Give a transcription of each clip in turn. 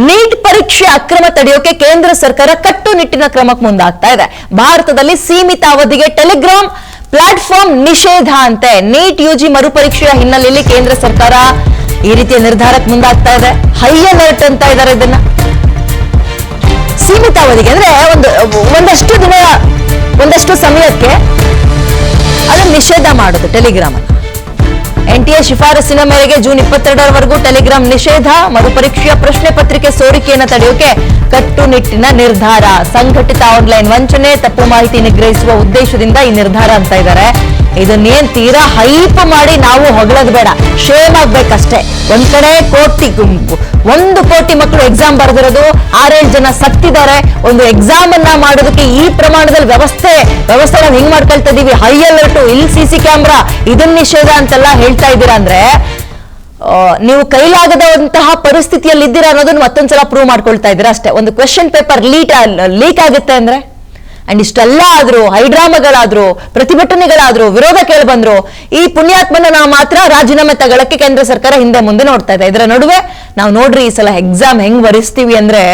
Neat ಪರೀಕ್ಷೆ ಅಕ್ರಮ ತಡೆಯೋಕೆ ಕೇಂದ್ರ ಸರ್ಕಾರ ಕಟ್ಟುನಿಟ್ಟಿನ ಕ್ರಮಕ್ಕೆ ಮುಂದಾಗ್ತಾ ಇದೆ. ಭಾರತದಲ್ಲಿ ಸೀಮಿತ ಅವಧಿಗೆ ಟೆಲಿಗ್ರಾಮ್ ಪ್ಲಾಟ್ಫಾರ್ಮ್ ನಿಷೇಧ ಅಂತೆ. ನೀಟ್ ಯುಜಿ ಮರುಪರೀಕ್ಷೆಯ ಹಿನ್ನೆಲೆಯಲ್ಲಿ ಕೇಂದ್ರ ಸರ್ಕಾರ ಈ ರೀತಿಯ ನಿರ್ಧಾರಕ್ಕೆ ಮುಂದಾಗ್ತಾ ಇದೆ. ಹೈ ಅಲರ್ಟ್ ಅಂತ ಇದ್ದಾರೆ. ಇದನ್ನ ಸೀಮಿತ ಅವಧಿಗೆ ಅಂದ್ರೆ ಒಂದಷ್ಟು ದಿನ ಒಂದಷ್ಟು ಸಮಯಕ್ಕೆ ಅದನ್ನು ನಿಷೇಧ ಮಾಡೋದು ಟೆಲಿಗ್ರಾಮ್ ಅನ್ನು. NTA ಶಿಫಾರಸಿನ ಮೇರೆಗೆ ಜೂನ್ 22ರವರೆಗೂ ಟೆಲಿಗ್ರಾಮ್ ನಿಷೇಧ. ಮರುಪರೀಕ್ಷೆಯ ಪ್ರಶ್ನೆ ಪತ್ರಿಕೆ ಸೋರಿಕೆಯನ್ನು ತಡೆಯೋಕೆ ಕಟ್ಟುನಿಟ್ಟಿನ ನಿರ್ಧಾರ. ಸಂಘಟಿತ ಆನ್ಲೈನ್ ವಂಚನೆ, ತಪ್ಪು ಮಾಹಿತಿ ನಿಗ್ರಹಿಸುವ ಉದ್ದೇಶದಿಂದ ಈ ನಿರ್ಧಾರ ಅಂತ ಇದ್ದಾರೆ. ಇದನ್ನೇನ್ ತೀರಾ ಹೈಪ್ ಮಾಡಿ ನಾವು ಹೊಗಳೋದು ಬೇಡ, ಶೇಮ್ ಆಗ್ಬೇಕಷ್ಟೇ. ಒಂದ್ ಕಡೆ 1 ಕೋಟಿ ಮಕ್ಕಳು ಎಕ್ಸಾಮ್ ಬರೆದಿರೋದು, 6-7 ಜನ ಸತ್ತಿದ್ದಾರೆ. ಒಂದು ಎಕ್ಸಾಮ್ ಅನ್ನ ಮಾಡೋದಕ್ಕೆ ಈ ಪ್ರಮಾಣದಲ್ಲಿ ವ್ಯವಸ್ಥೆ ನಾವು ಹಿಂಗ್ ಮಾಡ್ಕೊಳ್ತಾ ಇದೀವಿ. ಹೈ ಅಲರ್ಟ್, ಇಲ್ಲಿ CC ಕ್ಯಾಮ್ರಾ, ಇದನ್ನ ನಿಷೇಧ ಅಂತೆಲ್ಲ ಹೇಳ್ತಾ ಇದ್ದೀರಾ ಅಂದ್ರೆ ನೀವು ಕೈಲಾಗದಂತಹ ಪರಿಸ್ಥಿತಿಯಲ್ಲಿ ಇದ್ದೀರಾ ಅನ್ನೋದನ್ನ ಮತ್ತೊಂದ್ಸಲ ಪ್ರೂವ್ ಮಾಡ್ಕೊಳ್ತಾ ಇದ್ದೀರಾ ಅಷ್ಟೇ. ಒಂದು ಕ್ವೆಶ್ಚನ್ ಪೇಪರ್ ಲೀಕ್ ಆಗುತ್ತೆ ಅಂದ್ರೆ, ಅಂಡ್ ಇಷ್ಟೆಲ್ಲ ಆದ್ರೂ, ಹೈಡ್ರಾಮಾಗಳಾದ್ರು, ಪ್ರತಿಭಟನೆಗಳಾದ್ರು, ವಿರೋಧ ಕೇಳಿ ಬಂದ್ರು, ಈ ಪುಣ್ಯಾತ್ಮನ ನಾವು ಮಾತ್ರ ರಾಜೀನಾಮೆ ತಗೊಳಕ್ಕೆ ಕೇಂದ್ರ ಸರ್ಕಾರ ಹಿಂದೆ ಮುಂದೆ ನೋಡ್ತಾ ಇದೆ. ಇದರ ನಡುವೆ ನಾವು ನೋಡ್ರಿ ಈ ಸಲ ಎಕ್ಸಾಮ್ ಹೆಂಗ್ ಬರೆಸ್ತೀವಿ ಅಂದ್ರೆ,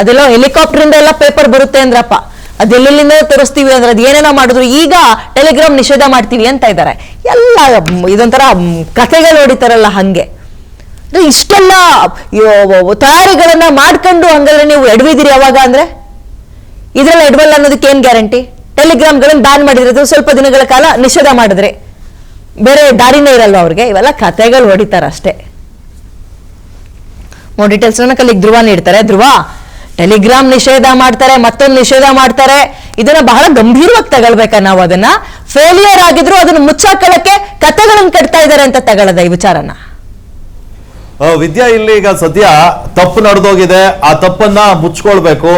ಅದೆಲ್ಲ ಹೆಲಿಕಾಪ್ಟರ್ ಇಂದ ಎಲ್ಲ ಪೇಪರ್ ಬರುತ್ತೆ ಅಂದ್ರಪ್ಪ, ಅದೆಲ್ಲಿಂದ ತೋರಿಸ್ತೀವಿ ಅಂದ್ರೆ ಅದು ಏನೇನೋ ಮಾಡಿದ್ರು. ಈಗ ಟೆಲಿಗ್ರಾಮ್ ನಿಷೇಧ ಮಾಡ್ತೀವಿ ಅಂತ ಇದ್ದಾರೆ. ಎಲ್ಲ ಇದೊಂಥರ ಕಥೆಗಳು ಹೊಡಿತಾರಲ್ಲ ಹಂಗೆ. ಇಷ್ಟೆಲ್ಲ ತಯಾರಿಗಳನ್ನ ಮಾಡ್ಕೊಂಡು ಹಂಗಾದ್ರೆ ನೀವು ಎಡವಿದಿರಿ ಯಾವಾಗ ಅಂದ್ರೆ, ಇದ್ರಲ್ಲಿ ಎಡವಲ್ಲ ಅನ್ನೋದಕ್ಕೆ ಏನ್ ಗ್ಯಾರಂಟಿ? ಟೆಲಿಗ್ರಾಮ್ಗಳನ್ನ ಬ್ಯಾನ್ ಮಾಡಿದ್ರೆ ಸ್ವಲ್ಪ ದಿನಗಳ ಕಾಲ ನಿಷೇಧ ಮಾಡಿದ್ರೆ ಬೇರೆ ದಾರಿನೇ ಇರಲ್ವ ಅವ್ರಿಗೆ? ಇವೆಲ್ಲ ಕಥೆಗಳು ಹೊಡಿತಾರ ಅಷ್ಟೇ. ಮೋರ್ ಡೀಟೇಲ್ಸ್ ಕಲಿಗೆ ಧ್ರುವ ನೀಡ್ತಾರೆ. ಧ್ರುವ, ಟೆಲಿಗ್ರಾಮ್ ನಿಷೇಧ ಮಾಡ್ತಾರೆ, ಮತ್ತೊಂದು ನಿಷೇಧ ಮಾಡ್ತಾರೆ. ಇದನ್ನ ಬಹಳ ಗಂಭೀರವಾಗಿ ತಗೊಳ್ಬೇಕಾ ನಾವು? ಅದನ್ನ ಫೇಲಿಯರ್ ಆಗಿದ್ರು ಅದನ್ನ ಮುಚ್ಚಾಕೊಳ್ಳಕ್ಕೆ ಕಥೆಗಳನ್ನ ಕಟ್ತಾ ಇದ್ದಾರೆ ಅಂತ ತಗೊಳ್ಳದ ಈ ವಿಚಾರನ? ವಿದ್ಯಾ, ಇಲ್ಲಿ ಈಗ ಸದ್ಯ ತಪ್ಪು ನಡೆದೋಗಿದೆ, ಆ ತಪ್ಪನ್ನ ಮುಚ್ಕೊಳ್ಬೇಕು.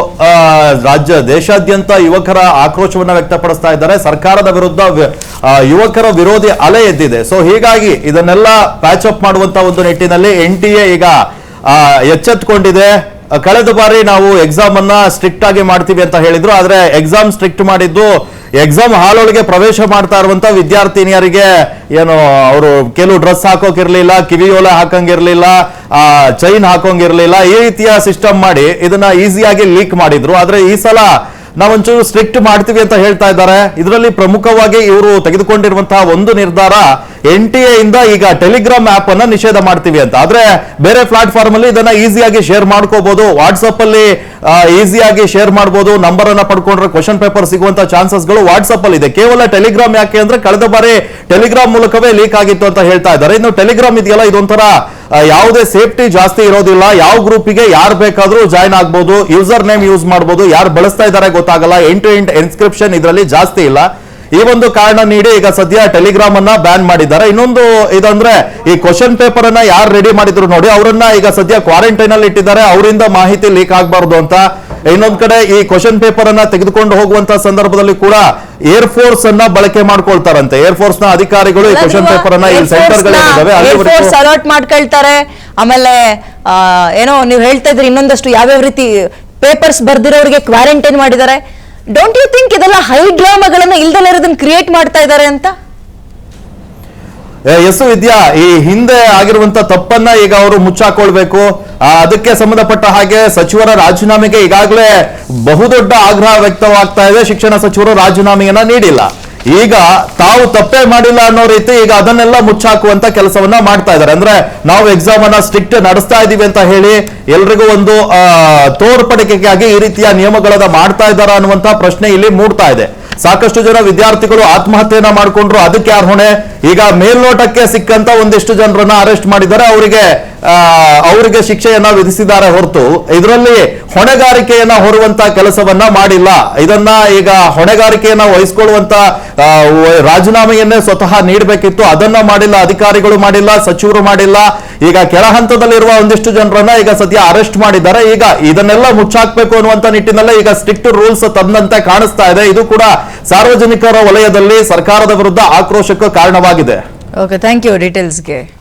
ದೇಶಾದ್ಯಂತ ಯುವಕರ ಆಕ್ರೋಶವನ್ನ ವ್ಯಕ್ತಪಡಿಸ್ತಾ ಇದ್ದಾರೆ. ಸರ್ಕಾರದ ವಿರುದ್ಧ ಯುವಕರ ವಿರೋಧಿ ಅಲೆ ಎದ್ದಿದೆ. ಸೊ ಹೀಗಾಗಿ ಇದನ್ನೆಲ್ಲ ಪ್ಯಾಚ್ ಅಪ್ ಮಾಡುವಂತ ಒಂದು ನಿಟ್ಟಿನಲ್ಲಿ NTA ಈಗ ಎಚ್ಚೆತ್ತುಕೊಂಡಿದೆ. ಕಳೆದ ಬಾರಿ ನಾವು ಎಕ್ಸಾಮ್ ಅನ್ನ ಸ್ಟ್ರಿಕ್ಟ್ ಆಗಿ ಮಾಡ್ತೀವಿ ಅಂತ ಹೇಳಿದ್ರು, ಆದ್ರೆ ಎಕ್ಸಾಮ್ ಸ್ಟ್ರಿಕ್ಟ್ ಮಾಡಿದ್ದು ಎಕ್ಸಾಮ್ ಹಾಲ್ ಒಳಗೆ ಪ್ರವೇಶ ಮಾಡ್ತಾ ಇರುವಂತ ವಿದ್ಯಾರ್ಥಿನಿಯರಿಗೆ ಏನು ಅವರು ಕೆಲವು ಡ್ರೆಸ್ ಹಾಕೋಕಿರ್ಲಿಲ್ಲ, ಕಿವಿಯೋಲೆ ಹಾಕಂಗಿರ್ಲಿಲ್ಲ, ಚೈನ್ ಹಾಕೋಂಗಿರ್ಲಿಲ್ಲ, ಈ ರೀತಿಯ ಸಿಸ್ಟಮ್ ಮಾಡಿ ಇದನ್ನ ಈಸಿಯಾಗಿ ಲೀಕ್ ಮಾಡಿದ್ರು. ಆದ್ರೆ ಈ ಸಲ ನಾವೊಂಚೂರು ಸ್ಟ್ರಿಕ್ಟ್ ಮಾಡ್ತೀವಿ ಅಂತ ಹೇಳ್ತಾ ಇದ್ದಾರೆ. ಇದರಲ್ಲಿ ಪ್ರಮುಖವಾಗಿ ಇವರು ತೆಗೆದುಕೊಂಡಿರುವಂತಹ ಒಂದು ನಿರ್ಧಾರ NTA ಇಂದ ಈಗ ಟೆಲಿಗ್ರಾಮ್ ಆಪ್ ಅನ್ನ ನಿಷೇಧ ಮಾಡ್ತೀವಿ ಅಂತ. ಆದ್ರೆ ಬೇರೆ ಪ್ಲಾಟ್ಫಾರ್ಮ್ ಅಲ್ಲಿ ಇದನ್ನ ಈಸಿಯಾಗಿ ಶೇರ್ ಮಾಡ್ಕೋಬಹುದು, ವಾಟ್ಸ್ಆಪ್ ಅಲ್ಲಿ ಈಸಿಯಾಗಿ ಶೇರ್ ಮಾಡಬಹುದು. ನಂಬರ್ ಅನ್ನ ಪಡ್ಕೊಂಡ್ರೆ ಕ್ವಶನ್ ಪೇಪರ್ ಸಿಗುವಂತ ಚಾನ್ಸಸ್ ಗಳು ವಾಟ್ಸ್ಆಪ್ ಅಲ್ಲಿ ಇದೆ. ಕೇವಲ ಟೆಲಿಗ್ರಾಮ್ ಯಾಕೆ ಅಂದ್ರೆ ಕಳೆದ ಬಾರಿ ಟೆಲಿಗ್ರಾಮ್ ಮೂಲಕವೇ ಲೀಕ್ ಆಗಿತ್ತು ಅಂತ ಹೇಳ್ತಾ ಇದ್ದಾರೆ. ಇನ್ನು ಟೆಲಿಗ್ರಾಮ್ ಇದೆಯಲ್ಲ, ಇದೊಂಥರ ಯಾವುದೇ ಸೇಫ್ಟಿ ಜಾಸ್ತಿ ಇರೋದಿಲ್ಲ. ಯಾವ ಗ್ರೂಪಿಗೆ ಯಾರು ಬೇಕಾದ್ರೂ ಜಾಯ್ನ್ ಆಗ್ಬಹುದು, ಯೂಸರ್ ನೇಮ್ ಯೂಸ್ ಮಾಡಬಹುದು, ಯಾರು ಬಳಸ್ತಾ ಇದ್ದಾರೆ ಗೊತ್ತಾಗಲ್ಲ, ಎಂಡ್ ಟು ಎಂಡ್ ಎನ್ಸ್ಕ್ರಿಪ್ಷನ್ ಇದರಲ್ಲಿ ಜಾಸ್ತಿ ಇಲ್ಲ. ಈ ಒಂದು ಕಾರಣ ನೀಡಿ ಈಗ ಸದ್ಯ ಟೆಲಿಗ್ರಾಮ್ ಅನ್ನ ಬ್ಯಾನ್ ಮಾಡಿದ್ದಾರೆ. ಇನ್ನೊಂದು ಇದಂದ್ರೆ ಈ ಕ್ವಶನ್ ಪೇಪರ್ ಅನ್ನ ಯಾರು ರೆಡಿ ಮಾಡಿದ್ರು ನೋಡಿ, ಅವರನ್ನ ಈಗ ಸದ್ಯ ಕ್ವಾರಂಟೈನ್ ಅಲ್ಲಿ ಇಟ್ಟಿದ್ದಾರೆ, ಅವರಿಂದ ಮಾಹಿತಿ ಲೀಕ್ ಆಗಬಾರ್ದು ಅಂತ. ಇನ್ನೊಂದ್ ಕಡೆ ಈ ಕ್ವಶನ್ ಪೇಪರ್ ಅನ್ನ ತೆಗೆದುಕೊಂಡು ಹೋಗುವಂತ ಸಂದರ್ಭದಲ್ಲಿ ಕೂಡ ಏರ್ ಫೋರ್ಸ್ ಅನ್ನ ಬಳಕೆ ಮಾಡ್ಕೊಳ್ತಾರಂತೆ. ಏರ್ ಫೋರ್ಸ್ ನ ಅಧಿಕಾರಿಗಳು ಈ ಕ್ವಶನ್ ಪೇಪರ್ ಅನ್ನ ಇಲ್ಲಿ ಸೆಂಟರ್ ಅಲರ್ಟ್ ಮಾಡ್ಕೊಳ್ತಾರೆ. ಆಮೇಲೆ ಏನೋ ನೀವು ಹೇಳ್ತಾ ಇದ್ರಿ, ಇನ್ನೊಂದಷ್ಟು ಯಾವ್ಯಾವ ರೀತಿ ಪೇಪರ್ಸ್ ಬರ್ದಿರೋರಿಗೆ ಕ್ವಾರಂಟೈನ್ ಮಾಡಿದ್ದಾರೆ. ಡೋಂಟ್ ಯು ಥಿಂಕ್ ಇದೆಲ್ಲ ಹೈ ಡ್ರಾಮಾಗಳನ್ನ ಇಲ್ದಲೇ ಇರೋದನ್ನ ಕ್ರಿಯೇಟ್ ಮಾಡ್ತಾ ಇದ್ದಾರೆ ಅಂತ? ಎಸ್ ವಿದ್ಯಾ, ಈ ಹಿಂದೆ ಆಗಿರುವಂತ ತಪ್ಪನ್ನ ಈಗ ಅವರು ಮುಚ್ಚಾಕೊಳ್ಬೇಕು. ಅದಕ್ಕೆ ಸಂಬಂಧಪಟ್ಟ ಹಾಗೆ ಸಚಿವರ ರಾಜೀನಾಮೆಗೆ ಈಗಾಗಲೇ ಬಹುದೊಡ್ಡ ಆಗ್ರಹ ವ್ಯಕ್ತವಾಗ್ತಾ ಇದೆ. ಶಿಕ್ಷಣ ಸಚಿವರು ರಾಜೀನಾಮೆಯನ್ನ ನೀಡಿಲ್ಲ. ಈಗ ತಾವು ತಪ್ಪೇ ಮಾಡಿಲ್ಲ ಅನ್ನೋ ರೀತಿ ಈಗ ಅದನ್ನೆಲ್ಲ ಮುಚ್ಚಾಕುವಂತ ಕೆಲಸವನ್ನ ಮಾಡ್ತಾ ಇದ್ದಾರೆ. ಅಂದ್ರೆ ನಾವು ಎಕ್ಸಾಮ್ ಅನ್ನ ಸ್ಟ್ರಿಕ್ಟ್ ನಡೆಸ್ತಾ ಇದೀವಿ ಅಂತ ಹೇಳಿ ಎಲ್ರಿಗೂ ಒಂದು ತೋರ್ಪಡಿಕೆಗಾಗಿ ಈ ರೀತಿಯ ನಿಯಮಗಳನ್ನ ಮಾಡ್ತಾ ಇದ್ದಾರ ಅನ್ನುವಂತ ಪ್ರಶ್ನೆ ಇಲ್ಲಿ ಮೂಡ್ತಾ ಇದೆ. ಸಾಕಷ್ಟು ಜನ ವಿದ್ಯಾರ್ಥಿಗಳು ಆತ್ಮಹತ್ಯೆಯನ್ನ ಮಾಡ್ಕೊಂಡ್ರು, ಅದಕ್ಕೆ ಯಾರು ಹೊಣೆ? ಈಗ ಮೇಲ್ನೋಟಕ್ಕೆ ಸಿಕ್ಕಂತ ಒಂದಿಷ್ಟು ಜನರನ್ನ ಅರೆಸ್ಟ್ ಮಾಡಿದ್ದಾರೆ, ಅವರಿಗೆ ಶಿಕ್ಷೆಯನ್ನ ವಿಧಿಸಿದ್ದಾರೆ ಹೊರತು ಇದರಲ್ಲಿ ಹೊಣೆಗಾರಿಕೆಯನ್ನ ಹೊರುವಂತ ಕೆಲಸವನ್ನ ಮಾಡಿಲ್ಲ. ಇದನ್ನ ಈಗ ಹೊಣೆಗಾರಿಕೆಯನ್ನ ವಹಿಸಿಕೊಳ್ಳುವಂತ ರಾಜೀನಾಮೆಯನ್ನೇ ಸ್ವತಃ ನೀಡಬೇಕಿತ್ತು, ಅದನ್ನ ಮಾಡಿಲ್ಲ, ಅಧಿಕಾರಿಗಳು ಮಾಡಿಲ್ಲ, ಸಚಿವರು ಮಾಡಿಲ್ಲ. ಈಗ ಕೆಳ ಹಂತದಲ್ಲಿರುವ ಒಂದಿಷ್ಟು ಜನರನ್ನ ಈಗ ಸದ್ಯ ಅರೆಸ್ಟ್ ಮಾಡಿದ್ದಾರೆ. ಈಗ ಇದನ್ನೆಲ್ಲ ಮುಚ್ಚಾಕ್ಬೇಕು ಅನ್ನುವಂತ ನಿಟ್ಟಿನಲ್ಲೇ ಈಗ ಸ್ಟ್ರಿಕ್ಟ್ ರೂಲ್ಸ್ ತಂದಂತೆ ಕಾಣಿಸ್ತಾ ಇದೆ. ಇದು ಕೂಡ ಸಾರ್ವಜನಿಕರ ವಲಯದಲ್ಲಿ ಸರ್ಕಾರದ ವಿರುದ್ಧ ಆಕ್ರೋಶಕ್ಕೆ ಕಾರಣವಾಗಿದೆ. Okay, thank you ಡೀಟೇಲ್ಸ್ಗೆ.